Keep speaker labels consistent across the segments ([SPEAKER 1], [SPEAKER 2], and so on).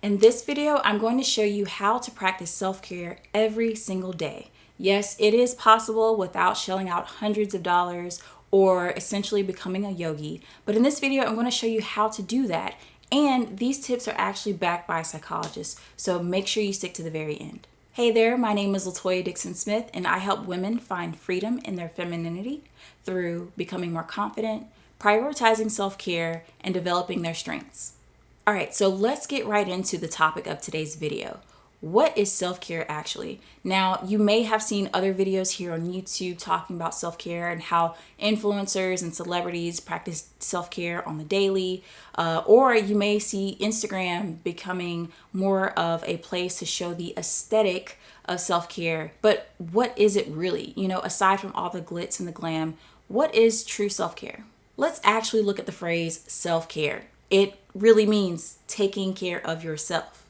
[SPEAKER 1] In this video, I'm going to show you how to practice self-care every single day. Yes, it is possible without shelling out hundreds of dollars or essentially becoming a yogi. But in this video, I'm going to show you how to do that. And these tips are actually backed by psychologists, so make sure you stick to the very end. Hey there, my name is Latoya Dixon Smith, and I help women find freedom in their femininity through becoming more confident, prioritizing self-care, and developing their strengths. All right, so let's get right into the topic of today's video. What is self-care actually? Now, you may have seen other videos here on YouTube talking about self-care and how influencers and celebrities practice self-care on the daily, or you may see Instagram becoming more of a place to show the aesthetic of self-care. But what is it really? Aside from all the glitz and the glam, what is true self-care? Let's actually look at the phrase self-care. It really means taking care of yourself.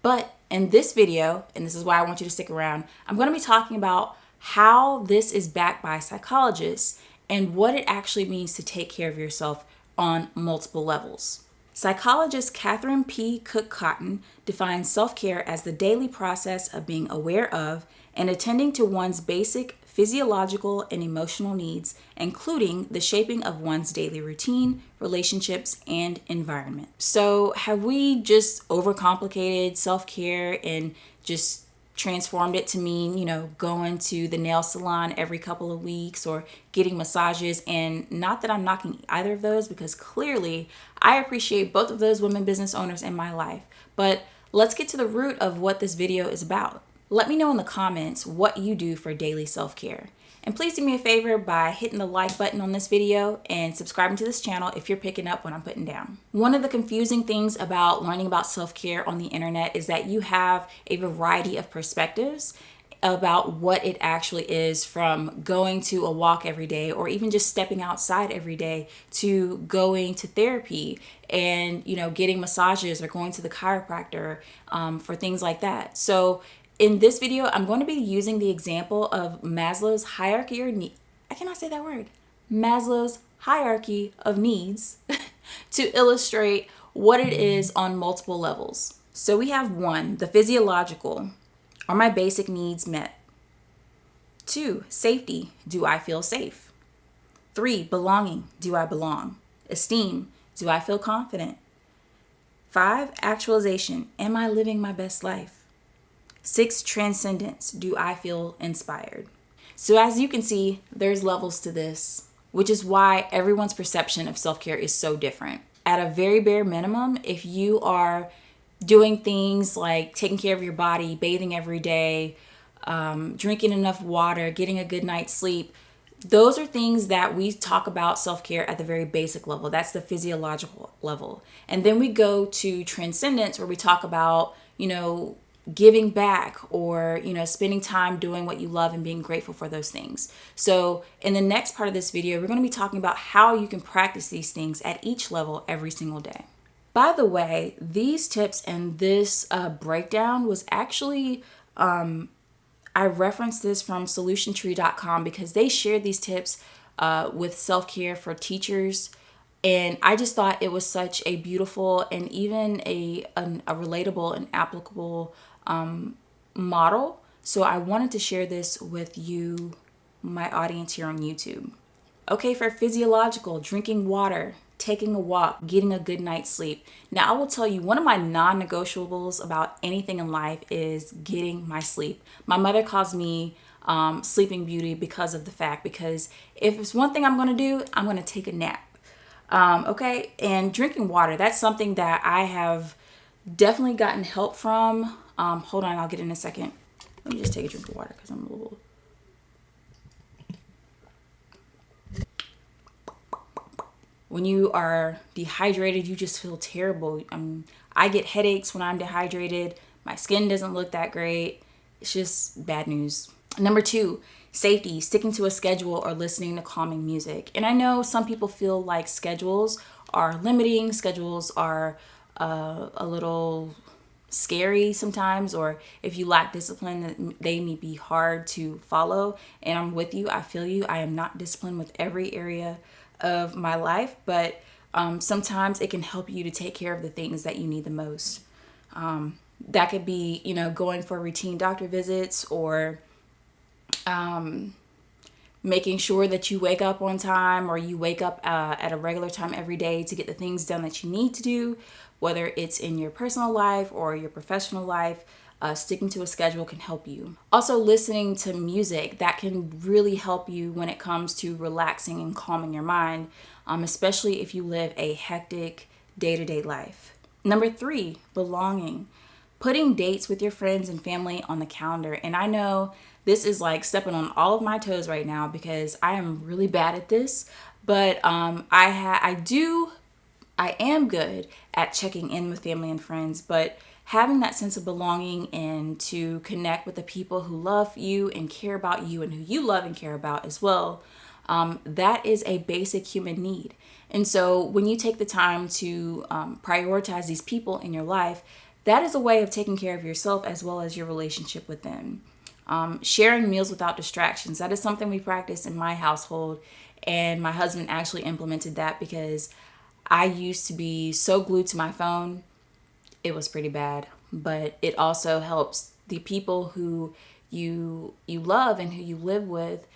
[SPEAKER 1] But in this video, and this is why I want you to stick around, I'm going to be talking about how this is backed by psychologists and what it actually means to take care of yourself on multiple levels. Psychologist Catherine P. Cook Cotton defines self-care as the daily process of being aware of and attending to one's basic physiological and emotional needs, including the shaping of one's daily routine, relationships, and environment. So have we just overcomplicated self-care and just transformed it to mean, going to the nail salon every couple of weeks or getting massages? And not that I'm knocking either of those, because clearly I appreciate both of those women business owners in my life. But let's get to the root of what this video is about. Let me know in the comments what you do for daily self-care. And please do me a favor by hitting the like button on this video and subscribing to this channel if you're picking up what I'm putting down. One of the confusing things about learning about self-care on the internet is that you have a variety of perspectives about what it actually is, from going to a walk every day or even just stepping outside every day to going to therapy and getting massages or going to the chiropractor for things like that. So in this video, I'm going to be using the example of Maslow's hierarchy Maslow's hierarchy of needs to illustrate what it is on multiple levels. So we have 1, the physiological. Are my basic needs met? 2, safety. Do I feel safe? 3, belonging. Do I belong? Esteem. Do I feel confident? 5, actualization. Am I living my best life? 6, transcendence. Do I feel inspired? So as you can see, there's levels to this, which is why everyone's perception of self-care is so different. At a very bare minimum, if you are doing things like taking care of your body, bathing every day, drinking enough water, getting a good night's sleep, those are things that we talk about self-care at the very basic level. That's the physiological level. And then we go to transcendence, where we talk about, giving back or, spending time doing what you love and being grateful for those things. So in the next part of this video, we're going to be talking about how you can practice these things at each level every single day. By the way, these tips and this breakdown was actually, I referenced this from solutiontree.com because they shared these tips with self-care for teachers. And I just thought it was such a beautiful and even a relatable and applicable model. So I wanted to share this with you, my audience here on YouTube. Okay, for physiological, drinking water, taking a walk, getting a good night's sleep. Now, I will tell you, one of my non-negotiables about anything in life is getting my sleep. My mother calls me Sleeping Beauty because if it's one thing I'm going to do, I'm going to take a nap. Okay, and drinking water, that's something that I have definitely gotten help from. Hold on, I'll get in a second. Let me just take a drink of water because I'm a little... When you are dehydrated, you just feel terrible. I get headaches when I'm dehydrated. My skin doesn't look that great. It's just bad news. Number 2, safety, sticking to a schedule or listening to calming music. And I know some people feel like schedules are limiting, schedules are a little scary sometimes, or if you lack discipline, they may be hard to follow. And I'm with you, I feel you. I am not disciplined with every area of my life, but sometimes it can help you to take care of the things that you need the most. That could be, going for routine doctor visits, or making sure that you wake up on time, or you wake up at a regular time every day to get the things done that you need to do, whether it's in your personal life or your professional life. Sticking to a schedule can help you. Also, listening to music, that can really help you when it comes to relaxing and calming your mind, especially if you live a hectic day-to-day life. Number 3, belonging. Putting dates with your friends and family on the calendar. And I know this is like stepping on all of my toes right now because I am really bad at this, but I am good at checking in with family and friends, but having that sense of belonging and to connect with the people who love you and care about you and who you love and care about as well, that is a basic human need. And so when you take the time to prioritize these people in your life, that is a way of taking care of yourself as well as your relationship with them. Sharing meals without distractions. That is something we practice in my household. And my husband actually implemented that because I used to be so glued to my phone. It was pretty bad. But it also helps the people who you love and who you live with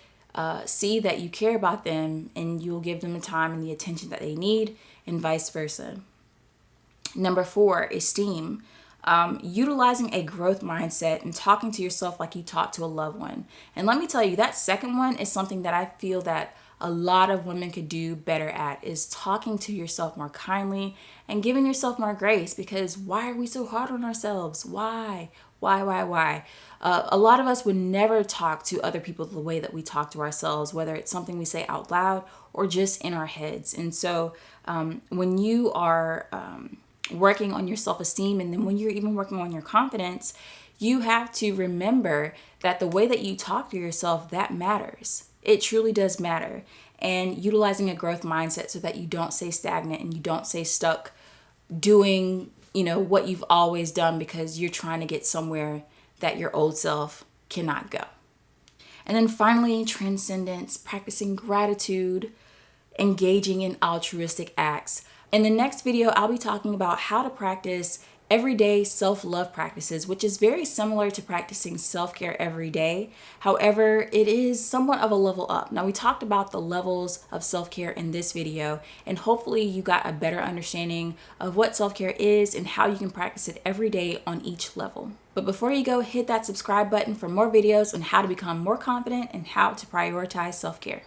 [SPEAKER 1] see that you care about them, and you'll give them the time and the attention that they need, and vice versa. Number 4, esteem. Utilizing a growth mindset and talking to yourself like you talk to a loved one. And let me tell you, that second one is something that I feel that a lot of women could do better at, is talking to yourself more kindly and giving yourself more grace. Because why are we so hard on ourselves? Why? A lot of us would never talk to other people the way that we talk to ourselves, whether it's something we say out loud or just in our heads. And so when you are working on your self-esteem, and then when you're even working on your confidence, you have to remember that the way that you talk to yourself, that matters. It truly does matter. And utilizing a growth mindset so that you don't stay stagnant and you don't stay stuck doing, what you've always done because you're trying to get somewhere that your old self cannot go. And then finally, transcendence, practicing gratitude, engaging in altruistic acts. In the next video, I'll be talking about how to practice everyday self-love practices, which is very similar to practicing self-care every day. However, it is somewhat of a level up. Now, we talked about the levels of self-care in this video, and hopefully you got a better understanding of what self-care is and how you can practice it every day on each level. But before you go, hit that subscribe button for more videos on how to become more confident and how to prioritize self-care.